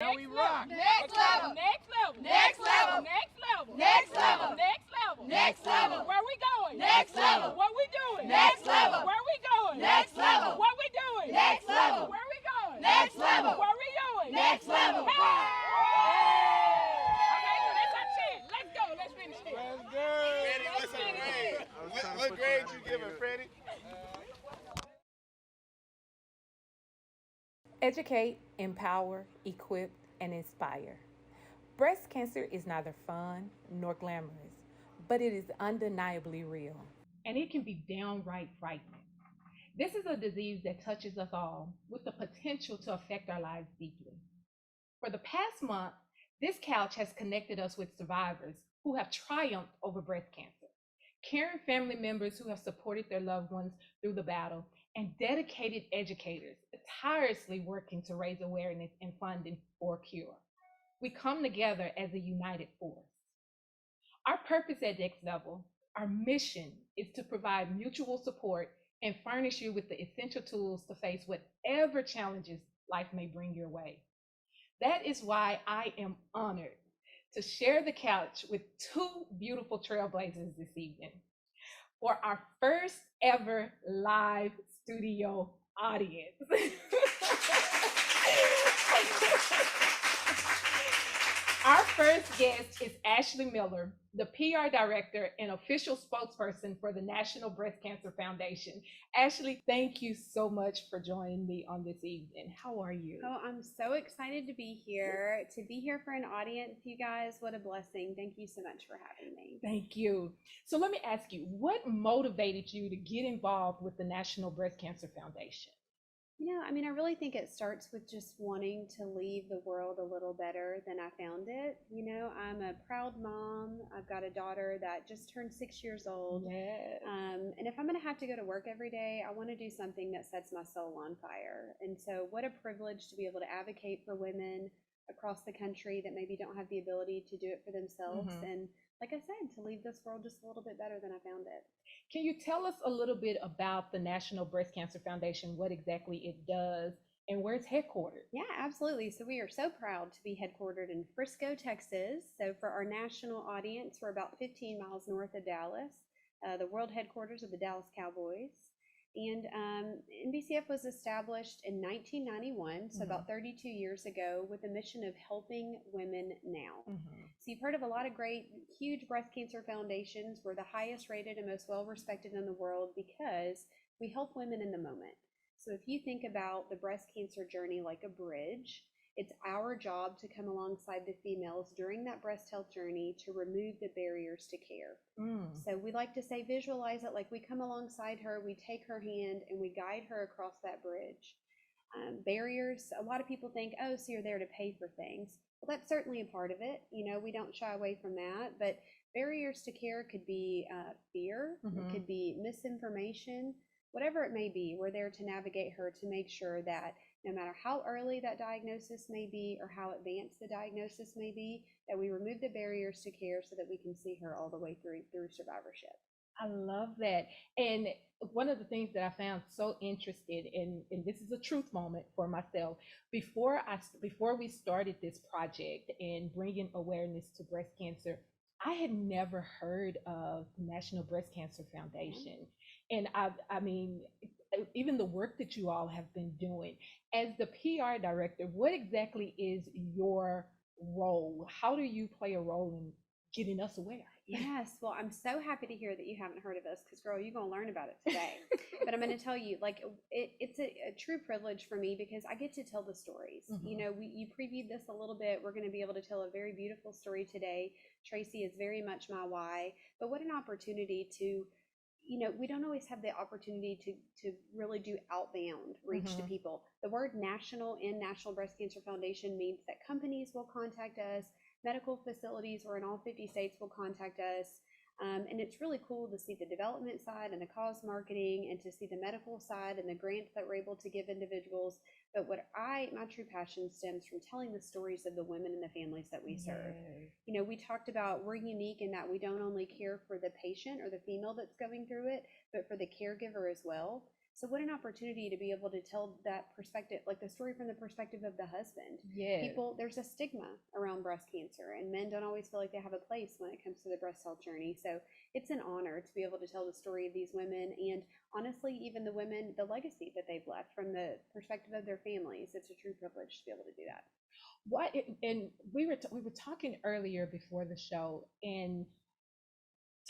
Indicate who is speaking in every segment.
Speaker 1: how we rock.
Speaker 2: Next level. Next level. Next level. Next level. Next level. Next level. Next level. Where we going? Next level. What we doing? Next level. Where we going? Next level. What we doing? Next level. Where we going? Next level. Where we going? Next level. Hey! Okay, so that's our chant. Let's go. Let's finish it.
Speaker 1: Let's go.
Speaker 3: Freddie, what's a grade? What grade you giving, Freddie?
Speaker 4: Educate, empower, equip, and inspire. Breast cancer is neither fun nor glamorous, but it is undeniably real.
Speaker 5: And it can be downright frightening. This is a disease that touches us all with the potential to affect our lives deeply. For the past month, this couch has connected us with survivors who have triumphed over breast cancer, caring family members who have supported their loved ones through the battle, and dedicated educators tirelessly working to raise awareness and funding for a cure. We come together as a united force. Our purpose at NexLevel, our mission is to provide mutual support and furnish you with the essential tools to face whatever challenges life may bring your way. That is why I am honored to share the couch with two beautiful trailblazers this evening for our first ever live studio audience. Our first guest is Ashley Miller, the PR director and official spokesperson for the National Breast Cancer Foundation. Ashley, thank you so much for joining me on this evening. How are you?
Speaker 6: Oh, I'm so excited to be here. To be here for an audience, you guys, what a blessing. Thank you so much for having me.
Speaker 5: Thank you. So let me ask you, what motivated you to get involved with the National Breast Cancer Foundation?
Speaker 6: I really think it starts with just wanting to leave the world a little better than I found it. I'm a proud mom. I've got a daughter that just turned 6 years old.
Speaker 5: Yes.
Speaker 6: And if I'm going to have to go to work every day, I want to do something that sets my soul on fire. And so what a privilege to be able to advocate for women across the country that maybe don't have the ability to do it for themselves. And like I said, to leave this world just a little bit better than I found it.
Speaker 5: Can you tell us a little bit about the National Breast Cancer Foundation, what exactly it does, and where it's headquartered?
Speaker 6: Yeah, absolutely. So we are so proud to be headquartered in Frisco, Texas. So for our national audience, we're about 15 miles north of Dallas, the world headquarters of the Dallas Cowboys. And NBCF was established in 1991, so about 32 years ago, with a mission of helping women now. So you've heard of a lot of great, huge breast cancer foundations. We're the highest rated and most well-respected in the world because we help women in the moment. So if you think about the breast cancer journey like a bridge, it's our job to come alongside the females during that breast health journey to remove the barriers to care. So we like to say, visualize it like we come alongside her, we take her hand, and we guide her across that bridge. Barriers, a lot of people think, oh, so you're there to pay for things. Well, that's certainly a part of it. We don't shy away from that. But barriers to care could be fear, it could be misinformation, whatever it may be. We're there to navigate her to make sure that no matter how early that diagnosis may be or how advanced the diagnosis may be, that we remove the barriers to care so that we can see her all the way through survivorship.
Speaker 5: I love that. And one of the things that I found so interested in, and this is a truth moment for myself, before we started this project and bringing awareness to breast cancer, I had never heard of National Breast Cancer Foundation. And I mean, even the work that you all have been doing. As the PR director, what exactly is your role? How do you play a role in getting us aware?
Speaker 6: Yes, well, I'm so happy to hear that you haven't heard of us because, girl, you're going to learn about it today. But I'm going to tell you, it's a true privilege for me because I get to tell the stories. You previewed this a little bit. We're going to be able to tell a very beautiful story today. Tracy is very much my why. But what an opportunity to we don't always have the opportunity to really do outbound reach to people. The word national in National Breast Cancer Foundation means that companies will contact us, medical facilities or in all 50 states will contact us. And it's really cool to see the development side and the cause marketing and to see the medical side and the grants that we're able to give individuals. But my true passion stems from telling the stories of the women and the families that we serve. We talked about we're unique in that we don't only care for the patient or the female that's going through it, but for the caregiver as well. So what an opportunity to be able to tell that perspective, like the story from the perspective of the husband.
Speaker 5: Yes.
Speaker 6: People, there's a stigma around breast cancer, and men don't always feel like they have a place when it comes to the breast health journey. So it's an honor to be able to tell the story of these women, and honestly, even the women, the legacy that they've left from the perspective of their families. It's a true privilege to be able to do that.
Speaker 5: And we were talking earlier before the show, and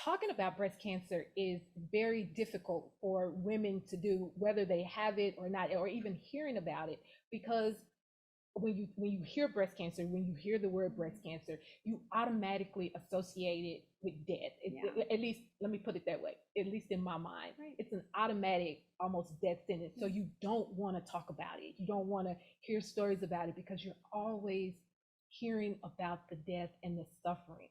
Speaker 5: talking about breast cancer is very difficult for women to do, whether they have it or not, or even hearing about it, because when you hear breast cancer, when you hear the word breast cancer, you automatically associate it with death. At least, let me put it that way. At least in my mind, it's an automatic, almost death sentence. So you don't want to talk about it. You don't want to hear stories about it because you're always hearing about the death and the suffering.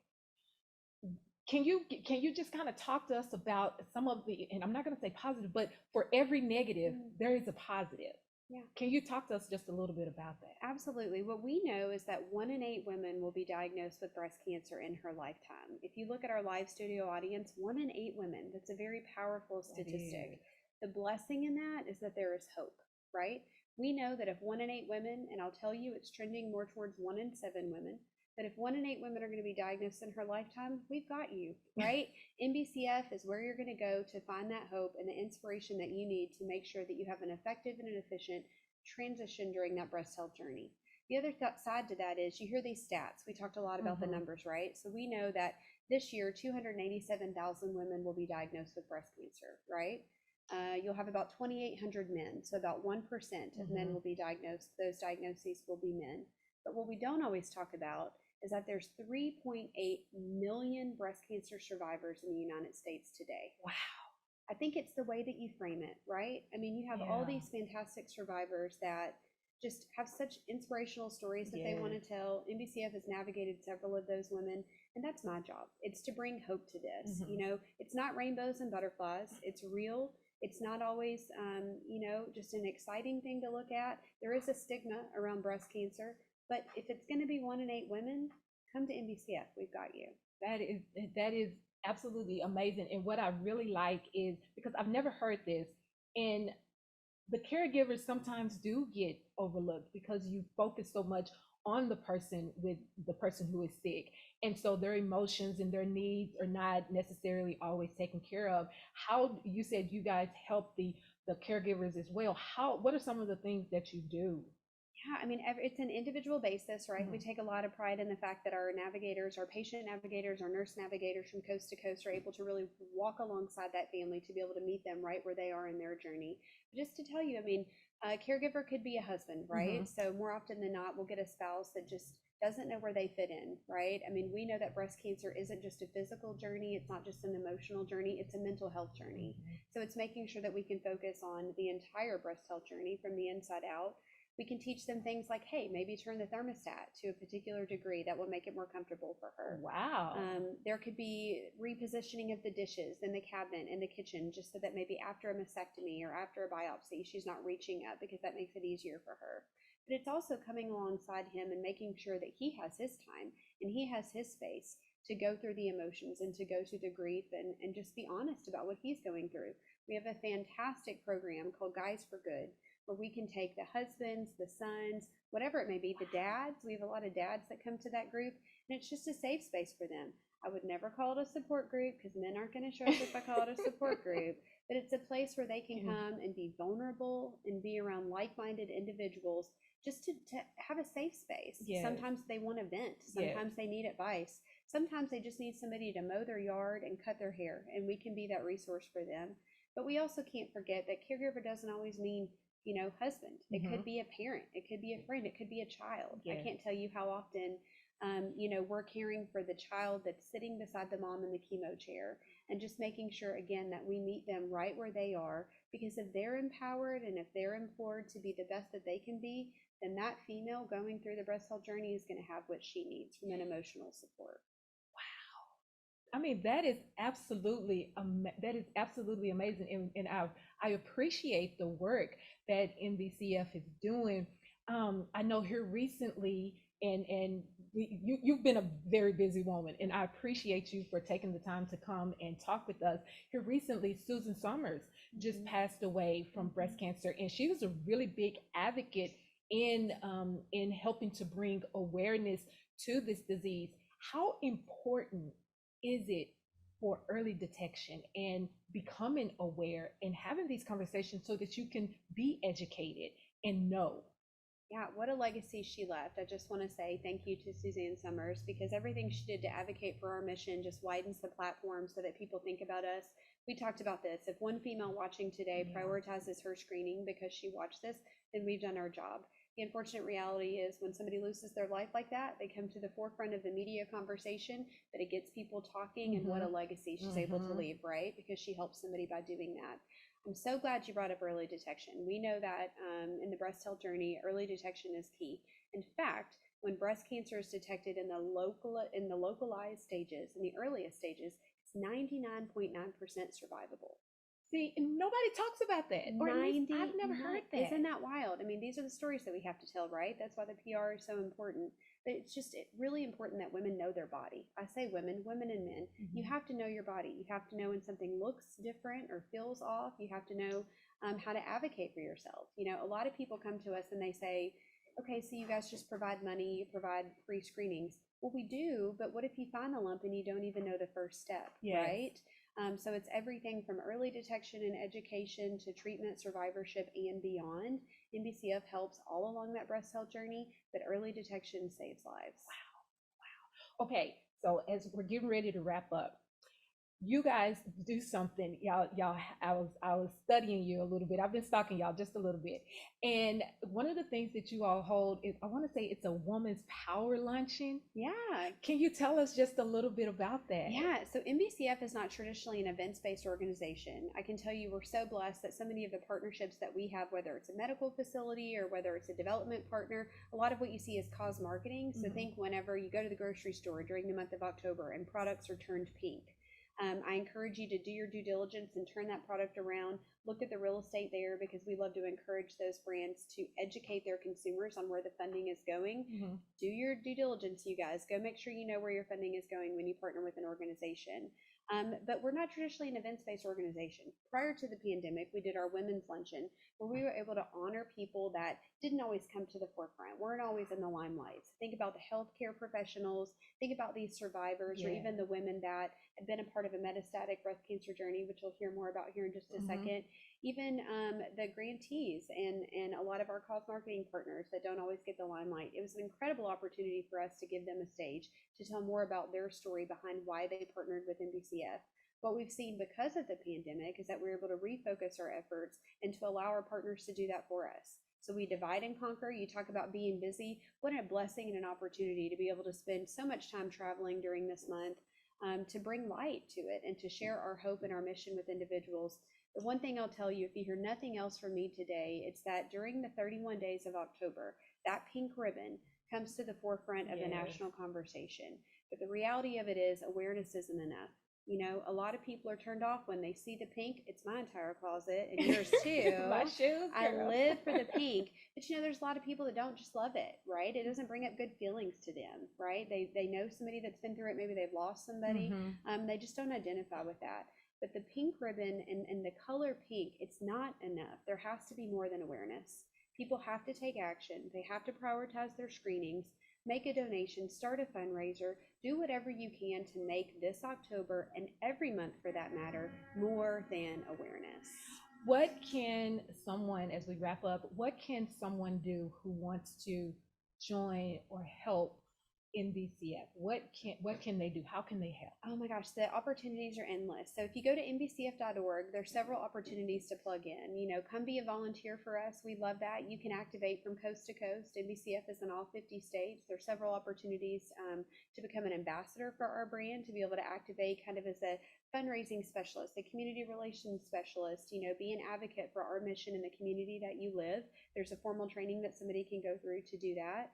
Speaker 5: Can you just kind of talk to us about some of the, and I'm not going to say positive, but for every negative, there is a positive.
Speaker 6: Yeah.
Speaker 5: Can you talk to us just a little bit about that?
Speaker 6: Absolutely. What we know is that 1 in 8 women will be diagnosed with breast cancer in her lifetime. If you look at our live studio audience, 1 in 8 women, that's a very powerful statistic. The blessing in that is that there is hope, right? We know that if 1 in 8 women, and I'll tell you it's trending more towards 1 in 7 women, that if 1 in 8 women are going to be diagnosed in her lifetime, we've got you, right? NBCF is where you're going to go to find that hope and the inspiration that you need to make sure that you have an effective and an efficient transition during that breast health journey. The other side to that is you hear these stats. We talked a lot about the numbers, right? So we know that this year, 287,000 women will be diagnosed with breast cancer, right? You'll have about 2,800 men. So about 1% of men will be diagnosed. Those diagnoses will be men. But what we don't always talk about is that there's 3.8 million breast cancer survivors in the United States today.
Speaker 5: Wow.
Speaker 6: I think it's the way that you frame it, right? I mean, you have all these fantastic survivors that just have such inspirational stories that they want to tell. NBCF has navigated several of those women, and that's my job. It's to bring hope to this. You know, it's not rainbows and butterflies. It's real. It's not always, just an exciting thing to look at. There is a stigma around breast cancer, but if it's going to be 1 in 8 women, come to NBCF. We've got you.
Speaker 5: That is absolutely amazing. And what I really like is, because I've never heard this, and the caregivers sometimes do get overlooked because you focus so much on the person who is sick, and so their emotions and their needs are not necessarily always taken care of. How, you said you guys help the caregivers as well. What are some of the things that you do?
Speaker 6: Yeah, I mean, it's an individual basis, right? We take a lot of pride in the fact that our navigators, our patient navigators, our nurse navigators from coast to coast are able to really walk alongside that family to be able to meet them right where they are in their journey. But just to tell you, I mean, a caregiver could be a husband, right? So more often than not, we'll get a spouse that just doesn't know where they fit in, right? I mean, we know that breast cancer isn't just a physical journey. It's not just an emotional journey. It's a mental health journey. So it's making sure that we can focus on the entire breast health journey from the inside out. We can teach them things like, hey, maybe turn the thermostat to a particular degree that will make it more comfortable for her.
Speaker 5: Wow.
Speaker 6: There could be repositioning of the dishes in the cabinet in the kitchen, just so that maybe after a mastectomy or after a biopsy, she's not reaching up, because that makes it easier for her. But it's also coming alongside him and making sure that he has his time and he has his space to go through the emotions and to go through the grief and just be honest about what he's going through. We have a fantastic program called Guys for Good, where we can take the husbands, the sons, whatever it may be, the dads. We have a lot of dads that come to that group, and it's just a safe space for them. I would never call it a support group, because men aren't going to show up if I call it a support group, but it's a place where they can come and be vulnerable and be around like-minded individuals, just to have a safe space. Sometimes they want to vent. Sometimes they need advice. Sometimes they just need somebody to mow their yard and cut their hair, and we can be that resource for them. But we also can't forget that caregiver doesn't always mean husband. It could be a parent. It could be a friend. It could be a child. I can't tell you how often, we're caring for the child that's sitting beside the mom in the chemo chair, and just making sure, again, that we meet them right where they are, because if they're empowered and if they're empowered to be the best that they can be, then that female going through the breast health journey is going to have what she needs from an emotional support.
Speaker 5: I mean, that is absolutely amazing, and I appreciate the work that NBCF is doing. I know here recently, and you've been a very busy woman, and I appreciate you for taking the time to come and talk with us. Here recently, Susan Summers just passed away from breast cancer, and she was a really big advocate in helping to bring awareness to this disease. How important is it for early detection and becoming aware and having these conversations so that you can be educated and know?
Speaker 6: Yeah, what a legacy she left. I just want to say thank you to Suzanne Summers, because everything she did to advocate for our mission just widens the platform so that people think about us. We talked about this. If one female watching today
Speaker 5: Yeah.
Speaker 6: prioritizes her screening because she watched this, then we've done our job. The unfortunate reality is when somebody loses their life like that, they come to the forefront of the media conversation, but it gets people talking, and what a legacy she's able to leave, right? Because she helped somebody by doing that. I'm so glad you brought up early detection. We know that in the breast health journey, early detection is key. In fact, when breast cancer is detected in the localized stages, in the earliest stages, it's 99.9% survivable.
Speaker 5: See, and nobody talks about that, or at least I've never heard that.
Speaker 6: Isn't that wild? I mean, these are the stories that we have to tell, right? That's why the PR is so important. But it's just really important that women know their body. I say women and men. You have to know your body. You have to know when something looks different or feels off. You have to know how to advocate for yourself. You know, a lot of people come to us and they say, okay, so you guys just provide money, you provide free screenings. Well, we do, but what if you find a lump and you don't even know the first step, right? So it's everything from early detection and education to treatment, survivorship, and beyond. NBCF helps all along that breast health journey, but early detection saves lives.
Speaker 5: Wow. Okay, so as we're getting ready to wrap up, you guys do something. Y'all, I was studying you a little bit. I've been stalking y'all just a little bit. And one of the things that you all hold is, I want to say, it's a woman's power luncheon.
Speaker 6: Yeah.
Speaker 5: Can you tell us just a little bit about that?
Speaker 6: Yeah, so NBCF is not traditionally an events-based organization. I can tell you we're so blessed that so many of the partnerships that we have, whether it's a medical facility or whether it's a development partner, a lot of what you see is cause marketing. So think whenever you go to the grocery store during the month of October and products are turned pink. I encourage you to do your due diligence and turn that product around. Look at the real estate there, because we love to encourage those brands to educate their consumers on where the funding is going. Do your due diligence, you guys. Go make sure you know where your funding is going when you partner with an organization. But we're not traditionally an events-based organization. Prior to the pandemic, we did our women's luncheon, where we were able to honor people that didn't always come to the forefront, weren't always in the limelight. Think about the healthcare professionals, think about these survivors, or even the women that have been a part of a metastatic breast cancer journey, which you'll hear more about here in just a second. Even the grantees and a lot of our cause marketing partners that don't always get the limelight. It was an incredible opportunity for us to give them a stage to tell more about their story behind why they partnered with NBCF. What we've seen because of the pandemic is that we're able to refocus our efforts and to allow our partners to do that for us. So we divide and conquer. You talk about being busy. What a blessing and an opportunity to be able to spend so much time traveling during this month, to bring light to it and to share our hope and our mission with individuals. The one thing I'll tell you, if you hear nothing else from me today, it's that during the 31 days of October, that pink ribbon comes to the forefront of the national conversation. But the reality of it is, awareness isn't enough. You know, a lot of people are turned off when they see the pink. It's my entire closet, and yours too.
Speaker 5: My shoes,
Speaker 6: I
Speaker 5: girl.
Speaker 6: live for the pink. But you know, there's a lot of people that don't just love it, right? It doesn't bring up good feelings to them, right? They know somebody that's been through it. Maybe they've lost somebody. They just don't identify with that. But the pink ribbon and the color pink, it's not enough. There has to be more than awareness. People have to take action. They have to prioritize their screenings, make a donation, start a fundraiser, do whatever you can to make this October, and every month for that matter, more than awareness.
Speaker 5: What can someone, as we wrap up, what can someone do who wants to join or help NBCF? What can they do? How can they help?
Speaker 6: Oh my gosh, the opportunities are endless. So if you go to nbcf.org, there's several opportunities to plug in. You know, come be a volunteer for us. We love that. You can activate from coast to coast. NBCF is in all 50 states. There's several opportunities to become an ambassador for our brand, to be able to activate kind of as a fundraising specialist, a community relations specialist, you know, be an advocate for our mission in the community that you live. There's a formal training that somebody can go through to do that.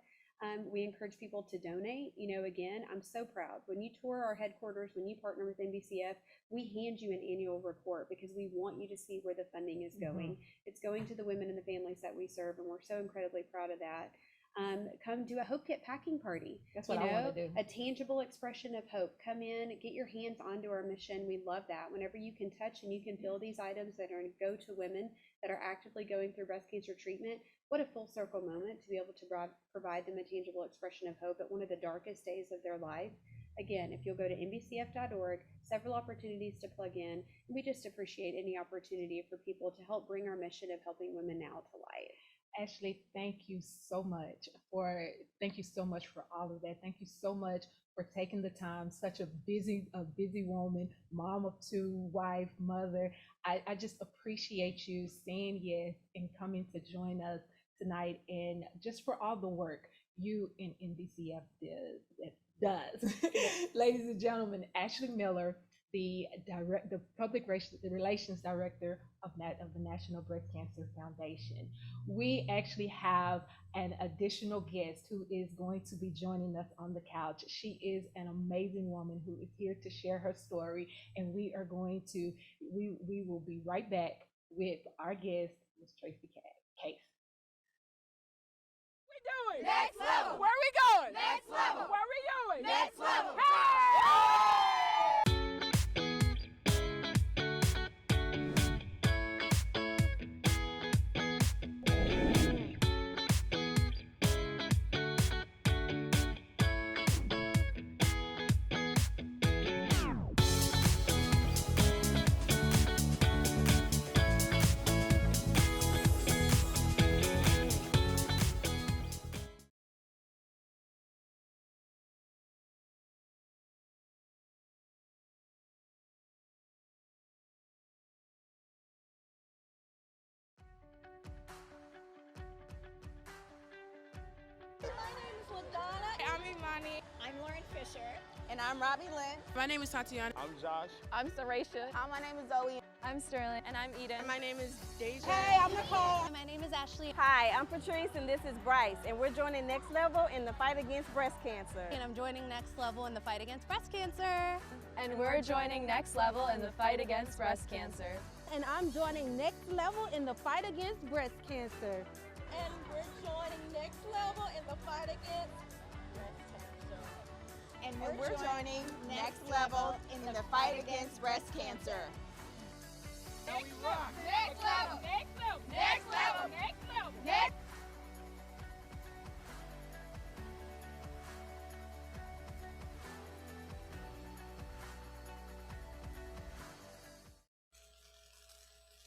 Speaker 6: We encourage people to donate. You know, again, I'm so proud. When you tour our headquarters, when you partner with NBCF, we hand you an annual report because we want you to see where the funding is going. It's going to the women and the families that we serve, and we're so incredibly proud of that. come do a Hope Kit packing party.
Speaker 5: That's what I want to do.
Speaker 6: A tangible expression of hope. Come in, get your hands onto our mission. We love that. Whenever you can touch and you can feel these items that are go to women that are actively going through breast cancer treatment, what a full circle moment to be able to provide them a tangible expression of hope at one of the darkest days of their life. Again, if you'll go to NBCF.org, several opportunities to plug in. And we just appreciate any opportunity for people to help bring our mission of helping women now to life.
Speaker 5: Ashley, thank you so much for all of that. Thank you so much for taking the time. Such a busy woman, mom of two, wife, mother. I just appreciate you saying yes and coming to join us tonight, and just for all the work you and NBCF does. Ladies and gentlemen, Ashley Miller, the public relations director of the National Breast Cancer Foundation. We actually have an additional guest who is going to be joining us on the couch. She is an amazing woman who is here to share her story, and we will be right back with our guest, Ms. Tracy Case.
Speaker 2: Doing?
Speaker 1: Next level.
Speaker 2: Where we going?
Speaker 1: Next level.
Speaker 2: Where we doing?
Speaker 1: Next level.
Speaker 2: I'm Imani.
Speaker 7: I'm Lauren Fisher.
Speaker 8: And I'm Robbie Lynn.
Speaker 9: My name is Tatiana.
Speaker 3: I'm Josh.
Speaker 7: I'm Sarisha.
Speaker 8: Hi, my name is Zoe.
Speaker 7: I'm Sterling. And I'm Eden.
Speaker 9: My name is Deja.
Speaker 8: Hey, I'm Nicole.
Speaker 7: My name is Ashley.
Speaker 8: Hi, I'm Patrice, and this is Bryce, and we're joining NexLevel in the fight against breast cancer.
Speaker 7: And I'm joining NexLevel in the fight against breast cancer.
Speaker 10: And we're joining NexLevel in the fight against breast cancer.
Speaker 11: And I'm joining NexLevel in the fight against breast cancer.
Speaker 12: And we're joining NexLevel in the fight against breast cancer.
Speaker 8: And we're joining NexLevel in the fight against breast cancer.
Speaker 2: Next level. Next level. Next level. Next level. Next level. Next.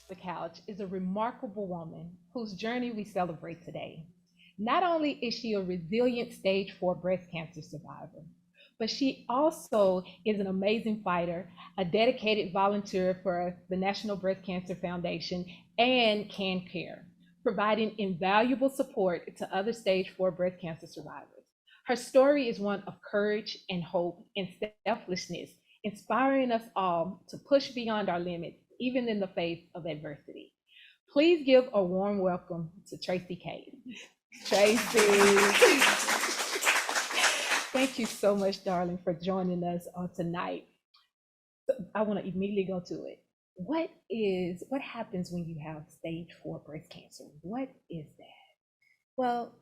Speaker 5: The couch is a remarkable woman whose journey we celebrate today. Not only is she a resilient stage 4 breast cancer survivor, but she also is an amazing fighter, a dedicated volunteer for the National Breast Cancer Foundation and Can Care, providing invaluable support to other stage 4 breast cancer survivors. Her story is one of courage and hope and selflessness, inspiring us all to push beyond our limits, even in the face of adversity. Please give a warm welcome to Tracy Case. Tracy. Thank you so much, darling, for joining us on tonight. I want to immediately go to it. What happens when you have stage 4 breast cancer? What is that?
Speaker 10: Well,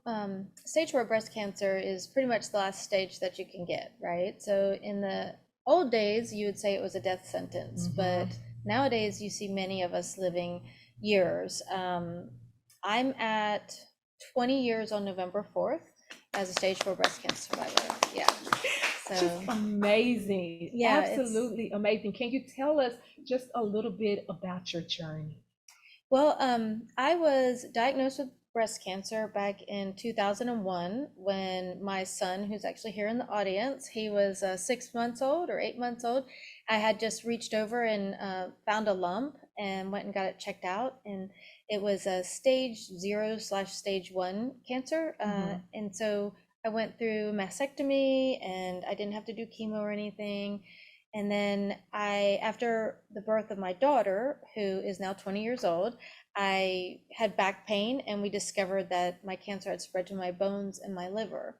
Speaker 10: stage 4 breast cancer is pretty much the last stage that you can get, right? So in the old days, you would say it was a death sentence, but nowadays you see many of us living years. I'm at 20 years on November 4th as a stage 4 breast cancer survivor. Yeah. So
Speaker 5: just amazing.
Speaker 10: Yeah,
Speaker 5: absolutely amazing. Can you tell us just a little bit about your journey?
Speaker 10: Well, I was diagnosed with breast cancer back in 2001 when my son, who's actually here in the audience, he was 6 months old or 8 months old. I had just reached over and found a lump and went and got it checked out, and it was a stage 0/stage 1 cancer. And so I went through mastectomy, and I didn't have to do chemo or anything. And then after the birth of my daughter, who is now 20 years old, I had back pain, and we discovered that my cancer had spread to my bones and my liver.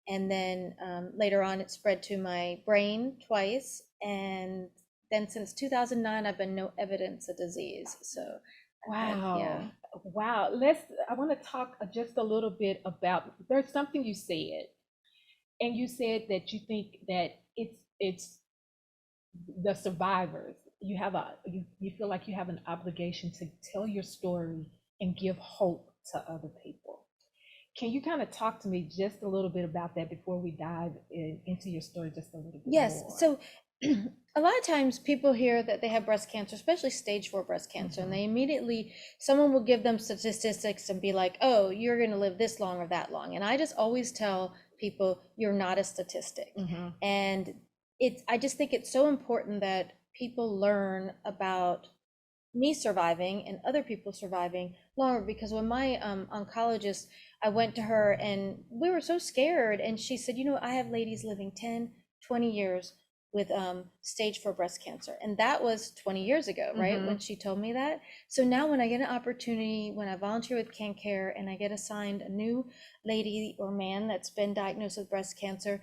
Speaker 10: And then later on, it spread to my brain twice. And then since 2009, I've been no evidence of disease. So
Speaker 5: wow.
Speaker 10: Yeah.
Speaker 5: Wow. I want to talk just a little bit about, there's something you said, and you said that you think that it's the survivors. You feel like you have an obligation to tell your story and give hope to other people. Can you kind of talk to me just a little bit about that before we dive into your story just a little bit
Speaker 10: Yes.
Speaker 5: more?
Speaker 10: So a lot of times people hear that they have breast cancer, especially stage 4 breast cancer, and they immediately, someone will give them statistics and be like, oh, you're going to live this long or that long. And I just always tell people, you're not a statistic. And I just think it's so important that people learn about me surviving and other people surviving longer, because when my oncologist, I went to her and we were so scared, and she said, you know, I have ladies living 10, 20 years with stage 4 breast cancer. And that was 20 years ago, right? When she told me that. So now when I get an opportunity, when I volunteer with CanCare and I get assigned a new lady or man that's been diagnosed with breast cancer,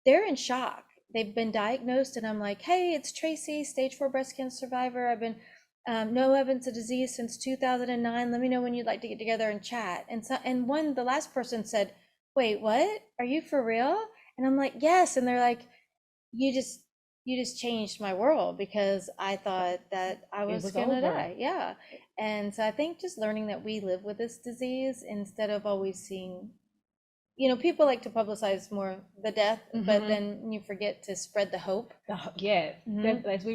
Speaker 10: they're in shock. They've been diagnosed and I'm like, hey, it's Tracy, stage 4 breast cancer survivor. I've been no evidence of disease since 2009. Let me know when you'd like to get together and chat. And so, and the last person said, wait, what? Are you for real? And I'm like, yes. And they're like, you just changed my world, because I thought that I was gonna die. Yeah. And so I think just learning that we live with this disease instead of always seeing, you know, people like to publicize more the death, but then you forget to spread the hope.
Speaker 5: Yes, as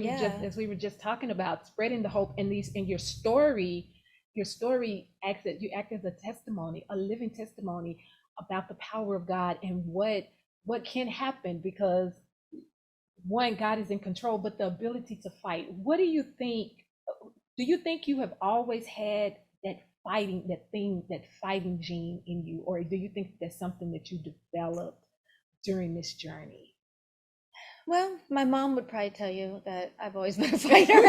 Speaker 5: we were just talking about, spreading the hope in your story. Your story you act as a testimony, a living testimony about the power of God and what can happen, because one, God is in control, but the ability to fight. What do you think? Do you think you have always had that fighting gene in you, or do you think that's something that you developed during this journey?
Speaker 10: Well, my mom would probably tell you that I've always been a fighter,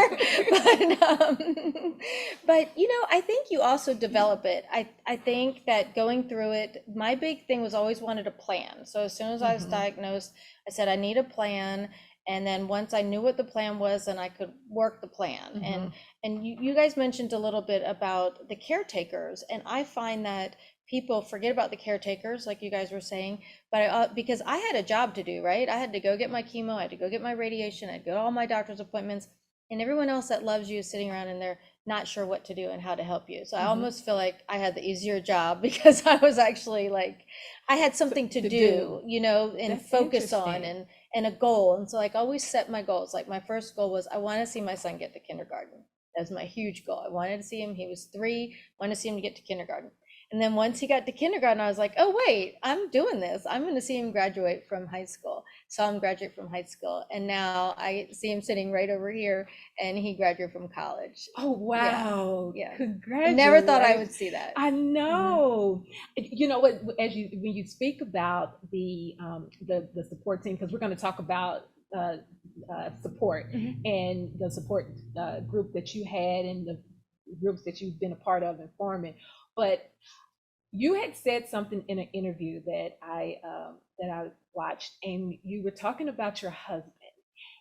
Speaker 10: but you know, I think you also develop it. I think that going through it, my big thing was always wanted a plan. So as soon as I was diagnosed, I said I need a plan. And then once I knew what the plan was, then I could work the plan. And you guys mentioned a little bit about the caretakers, and I find that people forget about the caretakers, like you guys were saying, but because I had a job to do, right? I had to go get my chemo, I had to go get my radiation, I had to go to all my doctor's appointments, and everyone else that loves you is sitting around and they're not sure what to do and how to help you. So I almost feel like I had the easier job, because I was actually like, I had something to do, you know, and
Speaker 5: That's
Speaker 10: focus on,
Speaker 5: interesting.
Speaker 10: and a goal. And so like I always set my goals. Like my first goal was I want to see my son get to kindergarten. That was my huge goal. I wanted to see him. He was 3, wanted to see him to get to kindergarten. And then once he got to kindergarten, I was like, oh, wait, I'm doing this. I'm going to see him graduate from high school. Saw him graduate from high school. And now I see him sitting right over here, and he graduated from college.
Speaker 5: Oh, wow.
Speaker 10: Yeah.
Speaker 5: Congratulations.
Speaker 10: Never thought I would see that.
Speaker 5: I know. You know what, when you speak about the support team, because we're going to talk about support and the support group that you had and the groups that you've been a part of and forming. But you had said something in an interview that I watched, and you were talking about your husband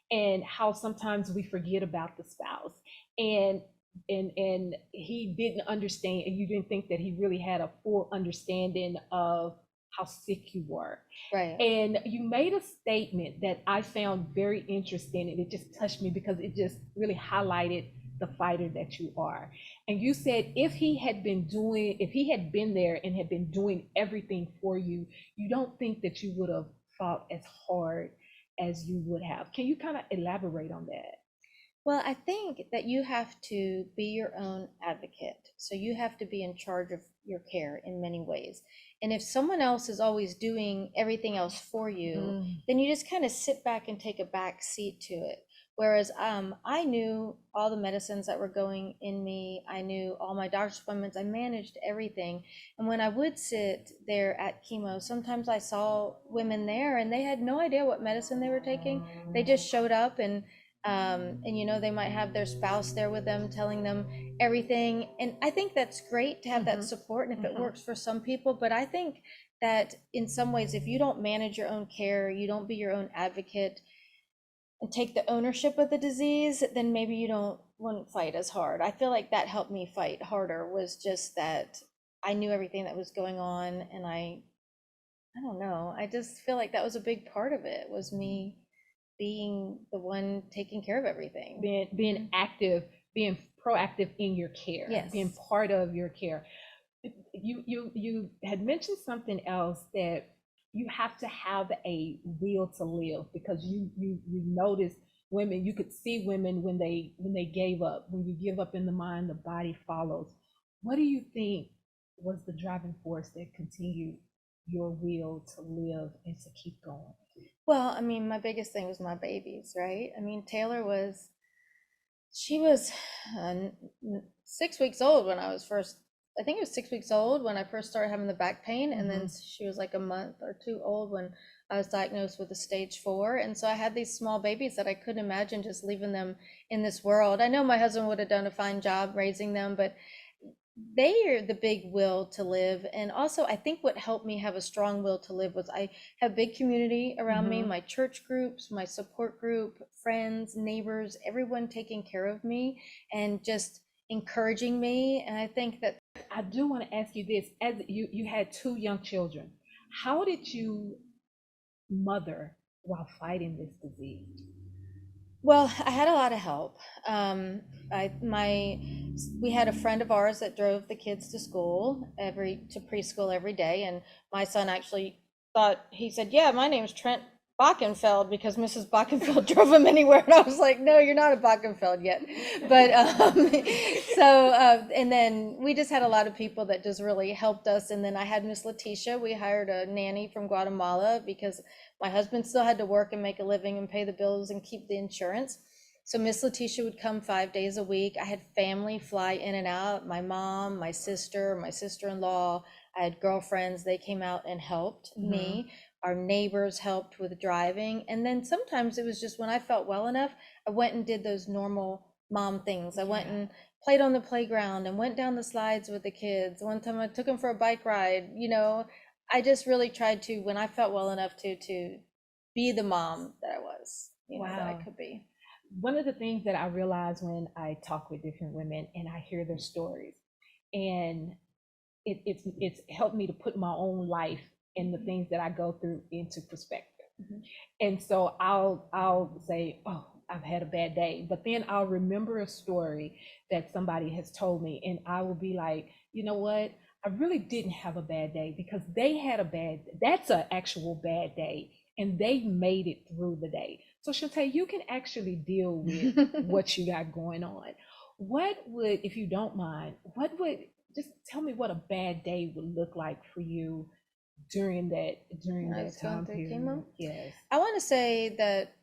Speaker 5: and how sometimes we forget about the spouse, and he didn't understand, and you didn't think that he really had a full understanding of how sick you were.
Speaker 10: Right.
Speaker 5: And you made a statement that I found very interesting, and it just touched me because it just really highlighted the fighter that you are. And you said if he had been there and had been doing everything for you, you don't think that you would have fought as hard as you would have. Can you kind of elaborate on that?
Speaker 10: Well, I think that you have to be your own advocate. So you have to be in charge of your care in many ways. And if someone else is always doing everything else for you, then you just kind of sit back and take a back seat to it. Whereas I knew all the medicines that were going in me. I knew all my doctor's appointments. I managed everything. And when I would sit there at chemo, sometimes I saw women there and they had no idea what medicine they were taking. They just showed up, and you know, they might have their spouse there with them telling them everything. And I think that's great to have that support, and if it works for some people. But I think that in some ways, if you don't manage your own care, you don't be your own advocate and take the ownership of the disease, then maybe you don't wouldn't fight as hard. I feel like that helped me fight harder, was just that I knew everything that was going on, and I don't know, I just feel like that was a big part of it, was me being the one taking care of everything.
Speaker 5: Being active, being proactive in your care,
Speaker 10: Yes.
Speaker 5: being part of your care. You had mentioned something else, that you have to have a will to live, because you notice women, you could see women when they gave up. When you give up in the mind, the body follows. What do you think was the driving force that continued your will to live and to keep going?
Speaker 10: Well, I mean, my biggest thing was my babies, right? I mean, Taylor was, she was 6 weeks old when I was first, I think it was 6 weeks old when I first started having the back pain. And then she was like a month or two old when I was diagnosed with a stage 4. And so I had these small babies that I couldn't imagine just leaving them in this world. I know my husband would have done a fine job raising them, but they are the big will to live. And also, I think what helped me have a strong will to live was I have big community around me, my church groups, my support group, friends, neighbors, everyone taking care of me and just encouraging me. And I think that
Speaker 5: I do want to ask you this: as you had 2 young children, how did you mother while fighting this disease?
Speaker 10: Well, I had a lot of help. We had a friend of ours that drove the kids to school to preschool every day, and my son actually thought, he said, "Yeah, my name's Trent Bockenfeld," because Mrs. Bockenfeld drove him anywhere, and I was like, "No, you're not a Bockenfeld yet." But and then we just had a lot of people that just really helped us. And then I had Miss Letitia. We hired a nanny from Guatemala because my husband still had to work and make a living and pay the bills and keep the insurance. So Miss Letitia would come 5 days a week. I had family fly in and out, my mom, my sister-in-law. I had girlfriends. They came out and helped me. Our neighbors helped with driving. And then sometimes it was just when I felt well enough, I went and did those normal mom things. I went and played on the playground and went down the slides with the kids. One time I took them for a bike ride. I just really tried to, when I felt well enough, to be the mom that I was, that I could be.
Speaker 5: One of the things that I realize when I talk with different women and I hear their stories, and it's helped me to put my own life and the things that I go through into perspective. And so I'll say, "Oh, I've had a bad day," but then I'll remember a story that somebody has told me, and I will be like, "You know what? I really didn't have a bad day, because they had that's an actual bad day, and they made it through the day." So Shantae, you can actually deal with what you got going on. What would, if you don't mind, just tell me what a bad day would look like for you during that time period? Yes.
Speaker 10: I want to say that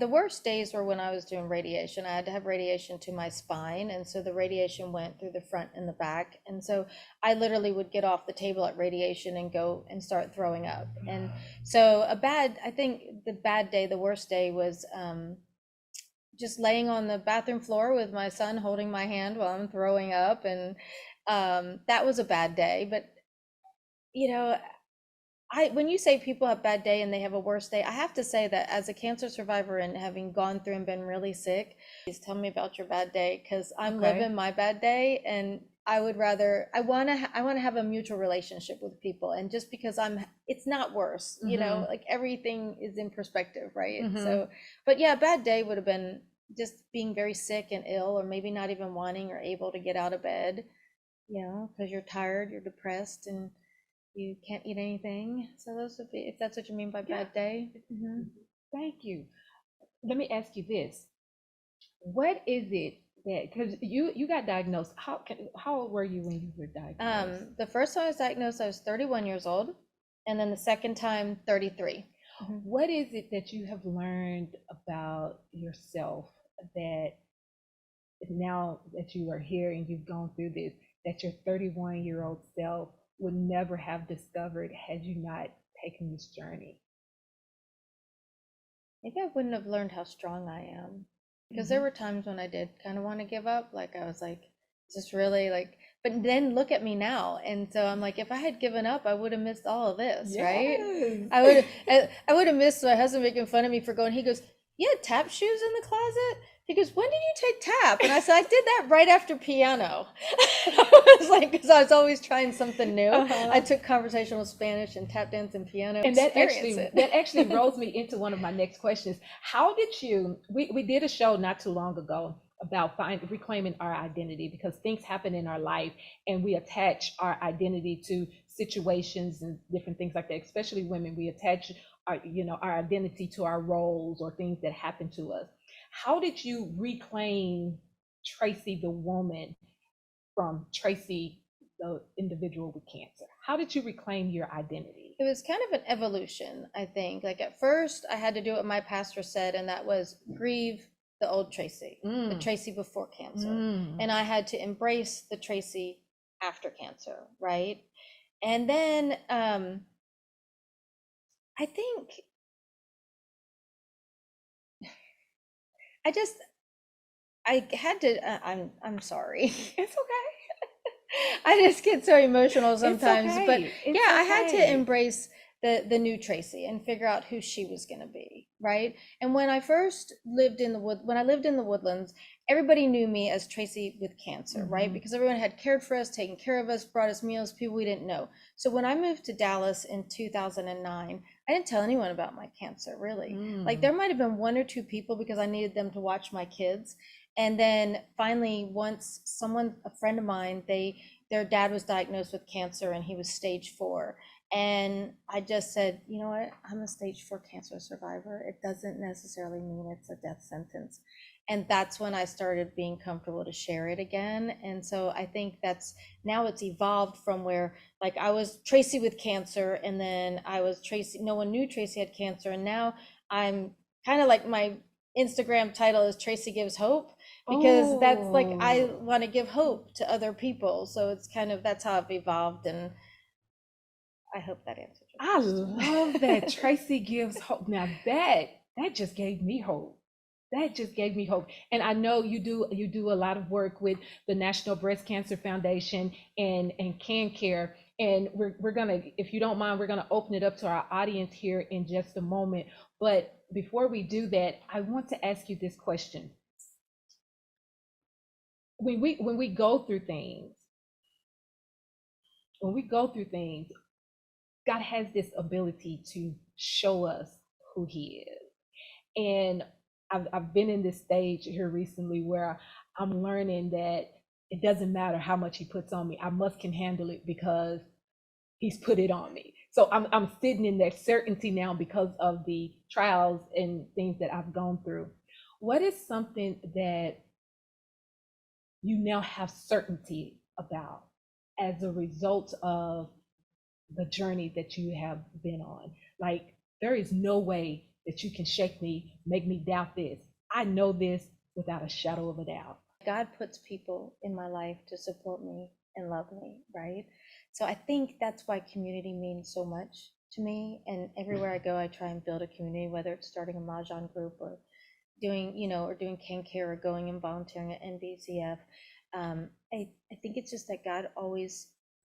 Speaker 10: the worst days were when I was doing radiation. I had to have radiation to my spine, and so the radiation went through the front and the back, and so I literally would get off the table at radiation and go and start throwing up. And so I think the worst day was just laying on the bathroom floor with my son holding my hand while I'm throwing up, and that was a bad day. But when you say people have bad day and they have a worse day, I have to say that as a cancer survivor and having gone through and been really sick, please tell me about your bad day, because I'm living my bad day, and I want to have a mutual relationship with people. And just because it's not worse, like everything is in perspective, right? So, but yeah, bad day would have been just being very sick and ill, or maybe not even wanting or able to get out of bed, because you're tired, you're depressed, and you can't eat anything. So those would be, if that's what you mean by bad day.
Speaker 5: Thank you. Let me ask you this: what is it that, because you got diagnosed, how old were you when you were diagnosed?
Speaker 10: The first time I was diagnosed, I was 31 years old, and then the second time, 33.
Speaker 5: What is it that you have learned about yourself that now that you are here and you've gone through this, that your 31-year-old self would never have discovered had you not taken this journey?
Speaker 10: Maybe I wouldn't have learned how strong I am, because there were times when I did kind of want to give up. Like I was like, just really like, but then look at me now. And so I'm like, if I had given up, I would have missed all of this, right? I would have missed my husband making fun of me for going. He goes, you had tap shoes in the closet? He goes, when did you take tap? And I said, I did that right after piano. I was like, because I was always trying something new. I took conversational Spanish and tap dance and piano.
Speaker 5: And that actually rolls me into one of my next questions. How did you, we did a show not too long ago about reclaiming our identity, because things happen in our life and we attach our identity to situations and different things like that. Especially women, we attach our identity to our roles or things that happen to us. How did you reclaim Tracy the woman from Tracy the individual with cancer? How did you reclaim your identity?
Speaker 10: It was kind of an evolution, I think. Like at first, I had to do what my pastor said, and that was grieve the old Tracy, the Tracy before cancer. And I had to embrace the Tracy after cancer, right? And then I think I had to, I'm sorry.
Speaker 5: It's okay.
Speaker 10: I just get so emotional sometimes,
Speaker 5: okay.
Speaker 10: But
Speaker 5: It's
Speaker 10: I had
Speaker 5: okay.
Speaker 10: to embrace the new Tracy and figure out who she was going to be, right? And when I first lived in the Woodlands, everybody knew me as Tracy with cancer, right? Because everyone had cared for us, taken care of us, brought us meals, people we didn't know. So when I moved to Dallas in 2009, I didn't tell anyone about my cancer, really. Like there might have been one or two people because I needed them to watch my kids. And then finally, once a friend of mine, their dad was diagnosed with cancer and he was stage 4. And I just said, you know what, I'm a stage 4 cancer survivor. It doesn't necessarily mean it's a death sentence. And that's when I started being comfortable to share it again. And so I think now it's evolved from where like I was Tracy with cancer, and then I was Tracy, no one knew Tracy had cancer. And now I'm kind of like my Instagram title is Tracy Gives Hope, because that's like, I want to give hope to other people. So it's kind of, that's how I've evolved. And I hope that answers your question.
Speaker 5: I love that. Tracy Gives Hope. Now that just gave me hope. That just gave me hope. And I know you do a lot of work with the National Breast Cancer Foundation and CanCare. And we're gonna, if you don't mind, we're gonna open it up to our audience here in just a moment. But before we do that, I want to ask you this question. When we go through things, God has this ability to show us who He is. And I've been in this stage here recently where I'm learning that it doesn't matter how much He puts on me. I can handle it because He's put it on me. So I'm sitting in that certainty now because of the trials and things that I've gone through. What is something that you now have certainty about as a result of the journey that you have been on? Like, there is no way that you can shake me, make me doubt this. I know this without a shadow of a doubt.
Speaker 10: God puts people in my life to support me and love me, right? So I think that's why community means so much to me. And everywhere I go, I try and build a community, whether it's starting a Mahjong group or doing CanCare or going and volunteering at NBCF. I think it's just that God always,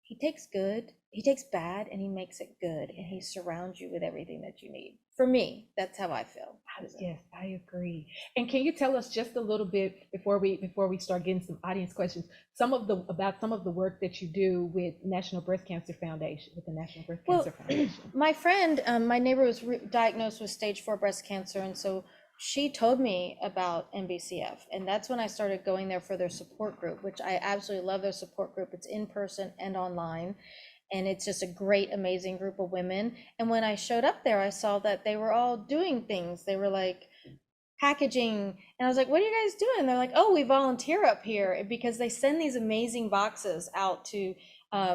Speaker 10: He takes bad and He makes it good, and He surrounds you with everything that you need. For me, that's how I feel.
Speaker 5: Yes, I agree. And can you tell us just a little bit before we start getting some audience questions, about some of the work that you do with National Breast Cancer Foundation, with the National Breast Cancer Foundation?
Speaker 10: My friend, my neighbor was diagnosed with stage 4 breast cancer, and so she told me about NBCF, and that's when I started going there for their support group, which I absolutely love their support group. It's in person and online, and it's just a great, amazing group of women. And when I showed up there, I saw that they were all doing things. They were like packaging, and I was like, what are you guys doing? They're like, oh, we volunteer up here, because they send these amazing boxes out to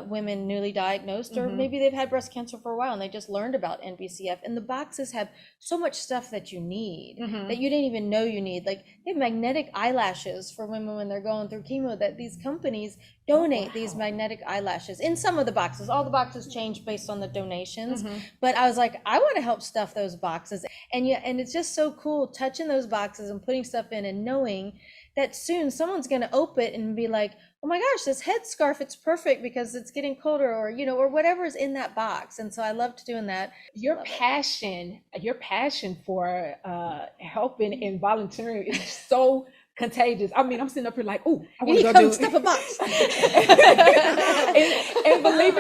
Speaker 10: women newly diagnosed, or maybe they've had breast cancer for a while and they just learned about NBCF. And the boxes have so much stuff that you need that you didn't even know you need. Like, they have magnetic eyelashes for women when they're going through chemo, that these companies donate these magnetic eyelashes in some of the boxes. All the boxes change based on the donations. But I was like, I want to help stuff those boxes. And it's just so cool touching those boxes and putting stuff in and knowing that soon someone's going to open it and be like, oh my gosh, this headscarf, it's perfect because it's getting colder, or, you know, or whatever is in that box. And so I loved doing that.
Speaker 5: Your
Speaker 10: Love it.
Speaker 5: passion for helping and volunteering is so contagious. I mean, I'm sitting up here like, oh, I
Speaker 10: You
Speaker 5: want
Speaker 10: need
Speaker 5: to
Speaker 10: to
Speaker 5: go
Speaker 10: come
Speaker 5: do
Speaker 10: stuff a box.
Speaker 5: and believe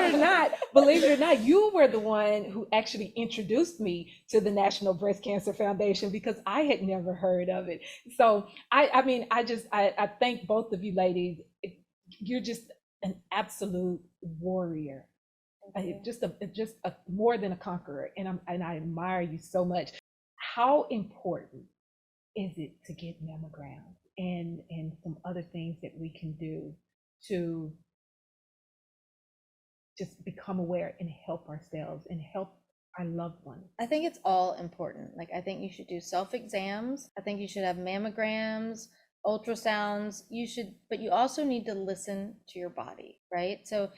Speaker 5: it or not, you were the one who actually introduced me to the National Breast Cancer Foundation, because I had never heard of it. So I mean, I thank both of you ladies. You're just an absolute warrior. Just a more than a conqueror, and I admire you so much. How important is it to get mammograms and some other things that we can do to just become aware and help ourselves and help our loved ones?
Speaker 10: I think it's all important. Like, I think you should do self-exams. I think you should have mammograms, ultrasounds. But you also need to listen to your body, right? So,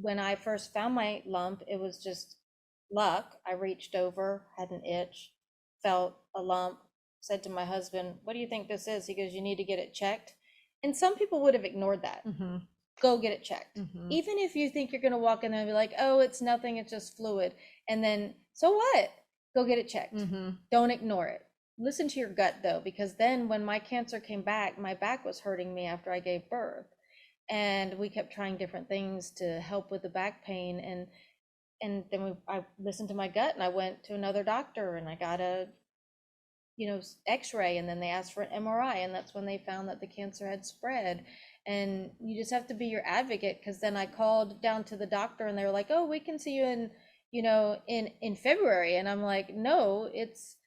Speaker 10: when I first found my lump, it was just luck. I reached over, had an itch, felt a lump, said to my husband, what do you think this is? He goes, you need to get it checked. And some people would have ignored that.
Speaker 5: Mm-hmm.
Speaker 10: Go get it checked.
Speaker 5: Mm-hmm.
Speaker 10: Even if you think you're going to walk in there and be like, oh, it's nothing, it's just fluid. And then, so what? Go get it checked.
Speaker 5: Mm-hmm.
Speaker 10: Don't ignore it. Listen to your gut though, because then when my cancer came back, my back was hurting me after I gave birth. And we kept trying different things to help with the back pain. And then I listened to my gut, and I went to another doctor, and I got a, x-ray, and then they asked for an MRI, and that's when they found that the cancer had spread. And you just have to be your advocate, because then I called down to the doctor, and they were like, oh, we can see you in February. And I'm like, no, it's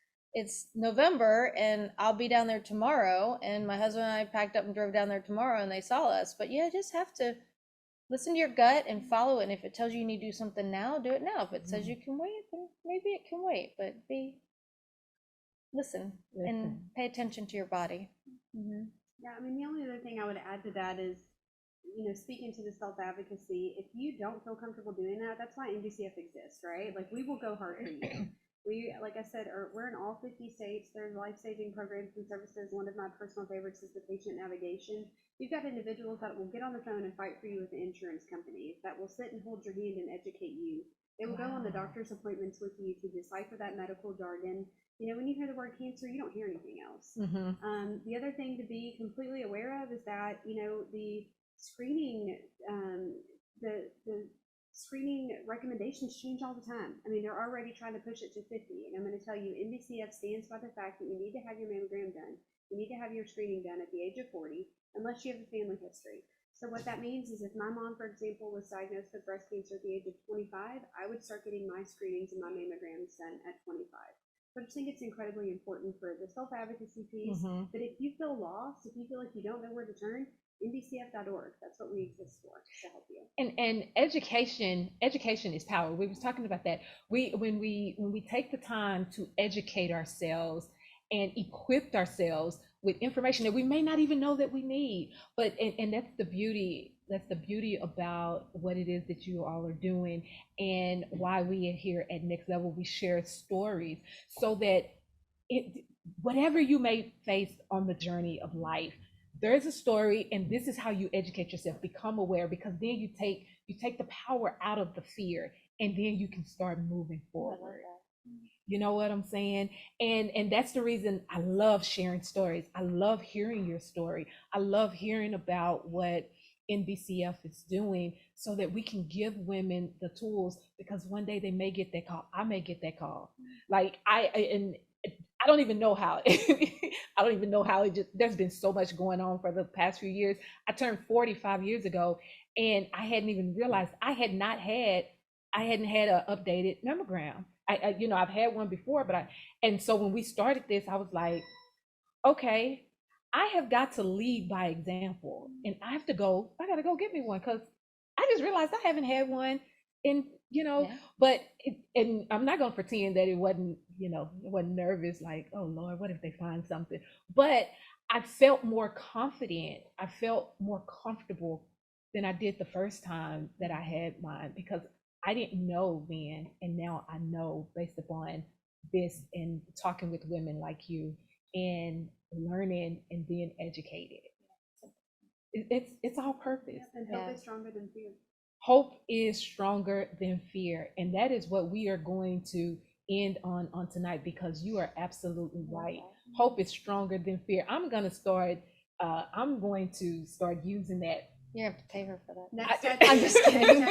Speaker 10: November, and I'll be down there tomorrow. And my husband and I packed up and drove down there tomorrow, and they saw us. But yeah, just have to listen to your gut and follow it. And if it tells you need to do something now, do it now. If it says you can wait, then maybe it can wait. But listen and pay attention to your body. Mm-hmm.
Speaker 6: Yeah, I mean, the only other thing I would add to that is, speaking to the self-advocacy, if you don't feel comfortable doing that, that's why NBCF exists, right? Like, we will go hard for you. We, like I said, we're in all 50 states. There's life-saving programs and services. One of my personal favorites is the patient navigation. You've got individuals that will get on the phone and fight for you with the insurance companies, that will sit and hold your hand and educate you. They will go on the doctor's appointments with you to decipher that medical jargon. When you hear the word cancer, you don't hear anything else.
Speaker 5: Mm-hmm.
Speaker 6: The other thing to be completely aware of is that, the screening, the screening recommendations change all the time. I mean, they're already trying to push it to 50. And I'm going to tell you, NBCF stands by the fact that you need to have your mammogram done. You need to have your screening done at the age of 40, unless you have a family history. So what that means is, if my mom, for example, was diagnosed with breast cancer at the age of 25, I would start getting my screenings and my mammograms done at 25. So I just think it's incredibly important for the self-advocacy piece.
Speaker 5: Mm-hmm.
Speaker 6: But if you feel lost, if you feel like you don't know where to turn, NBCF.org. That's what we exist for, to help you.
Speaker 5: And education is power. We was talking about that. When we take the time to educate ourselves and equip ourselves with information that we may not even know that we need, but and that's the beauty about what it is that you all are doing, and why we here at NexLevel, we share stories, so that whatever you may face on the journey of life, there's a story, and this is how you educate yourself, become aware, because then you take the power out of the fear, and then you can start moving forward. You know what I'm saying? And that's the reason I love sharing stories. I love hearing your story. I love hearing about what NBCF is doing, so that we can give women the tools, because one day they may get that call. I may get that call. Like I don't even know how. I don't even know how it just, there's been so much going on for the past few years. I turned 45 years ago, and I hadn't even realized I hadn't had an updated mammogram. I've had one before, and so when we started this, I was like, okay, I have got to lead by example, and I got to go get me one, because I just realized I haven't had one in, but and I'm not going to pretend that it wasn't nervous, like, oh Lord, what if they find something? But I felt more confident. I felt more comfortable than I did the first time that I had mine, because I didn't know then, and now I know, based upon this and talking with women like you. And learning and being educated. It's all purpose.
Speaker 6: And hope is stronger than fear.
Speaker 5: Hope is stronger than fear. And that is what we are going to end on tonight, because you are absolutely right. Hope is stronger than fear. I'm going to start using that.
Speaker 10: You have to pay her for that.
Speaker 6: Next
Speaker 5: I'm just kidding.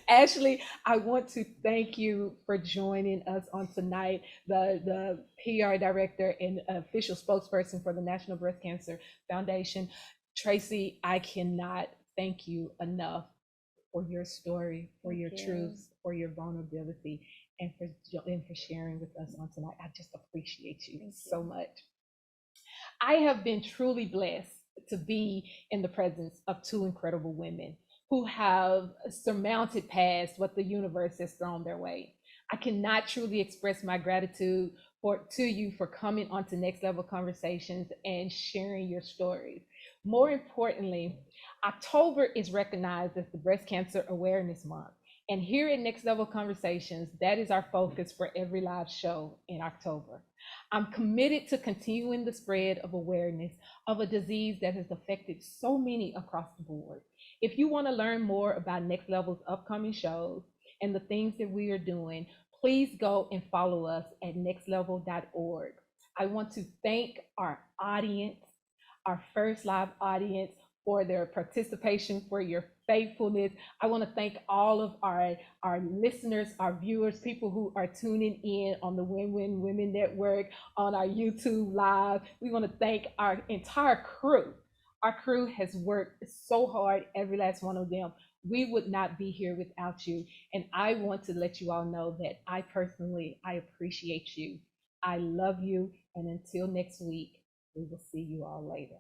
Speaker 5: Ashley, I want to thank you for joining us on tonight, the PR director and official spokesperson for the National Breast Cancer Foundation. Tracy, I cannot thank you enough for your story, for your truths, for your vulnerability, and for sharing with us on tonight. I just appreciate you so much. I have been truly blessed to be in the presence of two incredible women who have surmounted past what the universe has thrown their way. I cannot truly express my gratitude to you for coming onto Next Level Conversations and sharing your stories. More importantly, October is recognized as the Breast Cancer Awareness Month. And here at Next Level Conversations, that is our focus for every live show in October. I'm committed to continuing the spread of awareness of a disease that has affected so many across the board. If you want to learn more about Next Level's upcoming shows and the things that we are doing, please go and follow us at nexlevel.org. I want to thank our audience, our first live audience, for their participation, for your faithfulness. I want to thank all of our listeners, our viewers, people who are tuning in on the Win-Win Women Network, on our YouTube Live. We want to thank our entire crew. Our crew has worked so hard, every last one of them. We would not be here without you. And I want to let you all know that I appreciate you. I love you. And until next week, we will see you all later.